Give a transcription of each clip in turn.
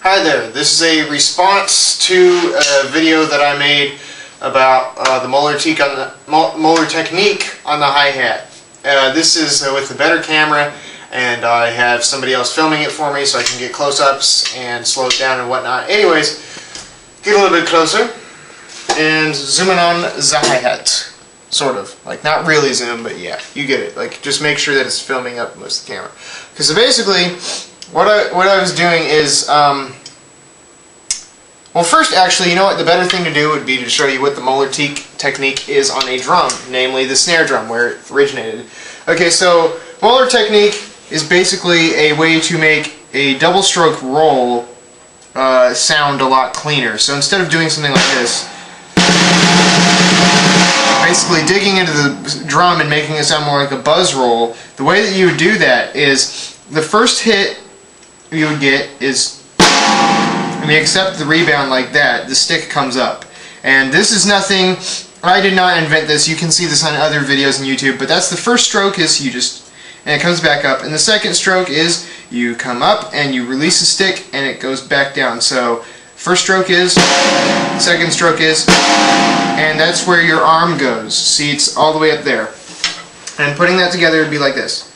Hi there, this is a response to a video that I made about the Moeller technique on the hi-hat. This is with a better camera, and I have somebody else filming it for me so I can get close-ups and slow it down and whatnot. Anyways, get a little bit closer and zoom in on the hi-hat. Sort of. Like, not really zoom, but yeah, you get it. Like, just make sure that it's filming up most of the camera. Because so basically, what I was doing is, well, first, actually, you know what? The better thing to do would be to show you what the Moeller technique is on a drum, namely the snare drum, where it originated. Okay, so Moeller technique is basically a way to make a double stroke roll sound a lot cleaner. So instead of doing something like this, basically digging into the drum and making it sound more like a buzz roll, the way that you would do that is the first hit you would get is, and you accept the rebound like that, the stick comes up. And this is nothing, I did not invent this, you can see this on other videos on YouTube, but that's the first stroke is you just, and it comes back up. And the second stroke is you come up and you release the stick and it goes back down. So first stroke is, second stroke is, and that's where your arm goes. See, it's all the way up there. And putting that together would be like this.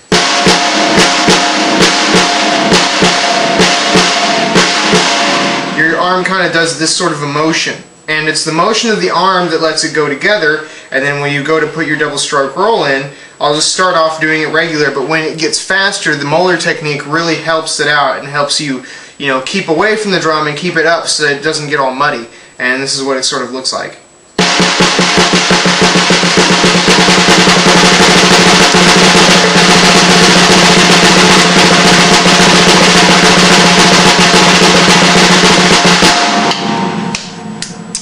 Your arm kind of does this sort of a motion. And it's the motion of the arm that lets it go together, and then when you go to put your double stroke roll in, I'll just start off doing it regular, but when it gets faster, the Moeller technique really helps it out and helps you, keep away from the drum and keep it up so that it doesn't get all muddy. And this is what it sort of looks like.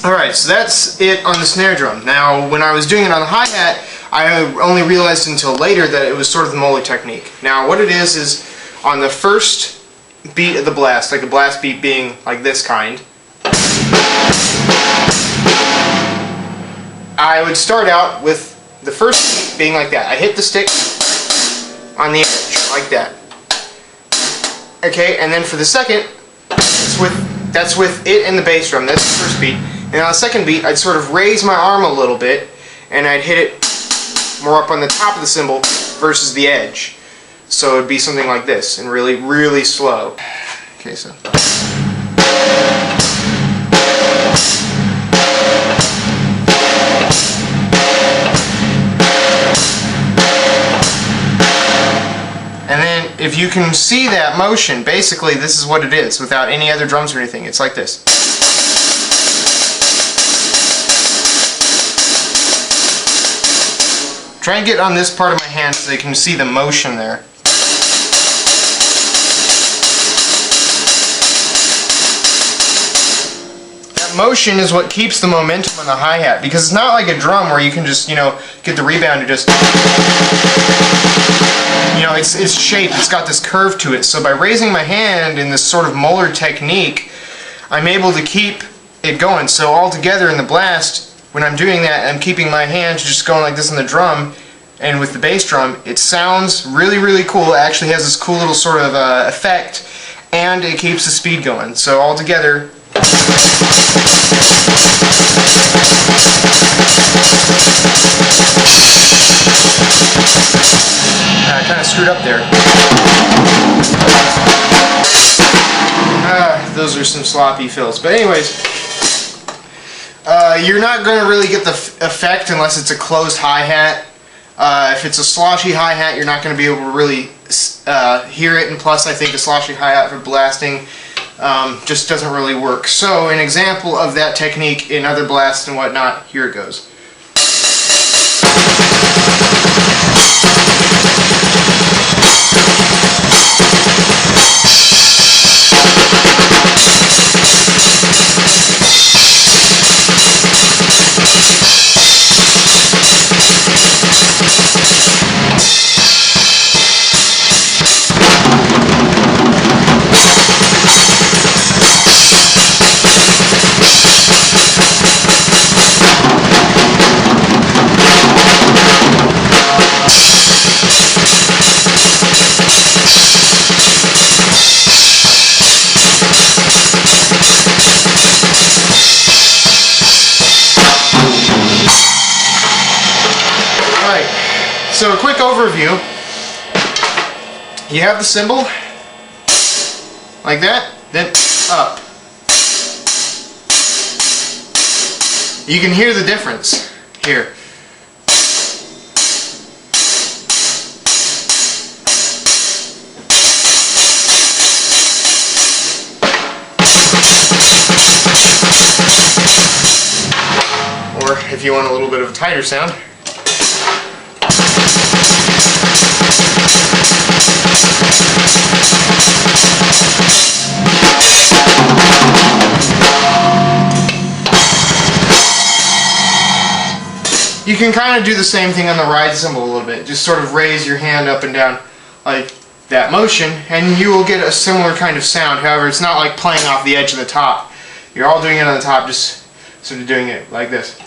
Alright, so that's it on the snare drum. Now, when I was doing it on the hi-hat, I only realized until later that it was sort of the Moeller technique. Now, what it is on the first beat of the blast, like a blast beat being like this kind, I would start out with the first beat being like that. I hit the stick on the edge, like that. Okay, and then for the second, that's with it and the bass drum. That's the first beat. And on the second beat, I'd sort of raise my arm a little bit, and I'd hit it more up on the top of the cymbal versus the edge. So it'd be something like this, and really, really slow. Okay, so. And then, if you can see that motion, basically this is what it is, without any other drums or anything. It's like this. Try and get on this part of my hand so you can see the motion there. That motion is what keeps the momentum on the hi-hat, because it's not like a drum where you can just, get the rebound and just, it's shaped, it's got this curve to it. So by raising my hand in this sort of Moeller technique, I'm able to keep it going. So all together in the blast, when I'm doing that, I'm keeping my hand just going like this on the drum, and with the bass drum, it sounds really, really cool. It actually has this cool little sort of effect, and it keeps the speed going. So all together, I kind of screwed up there. Those are some sloppy fills. But anyways, you're not going to really get the effect unless it's a closed hi-hat. If it's a sloshy hi-hat, you're not going to be able to really hear it, and plus I think a sloshy hi-hat for blasting just doesn't really work. So an example of that technique in other blasts and whatnot, here it goes. So a quick overview. You have the cymbal like that, then up. You can hear the difference here. Or if you want a little bit of a tighter sound. You can kind of do the same thing on the ride cymbal a little bit. Just sort of raise your hand up and down like that motion, and you will get a similar kind of sound. However, it's not like playing off the edge of the top. You're all doing it on the top, just sort of doing it like this.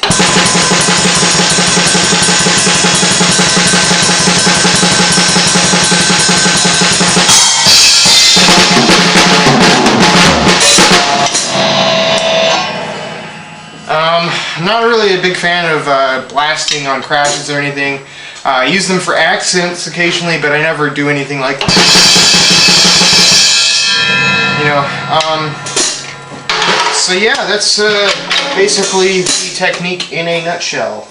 I'm not really a big fan of blasting on crashes or anything. I use them for accents occasionally, but I never do anything like that. You know, so yeah, that's basically the technique in a nutshell.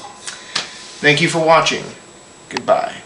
Thank you for watching. Goodbye.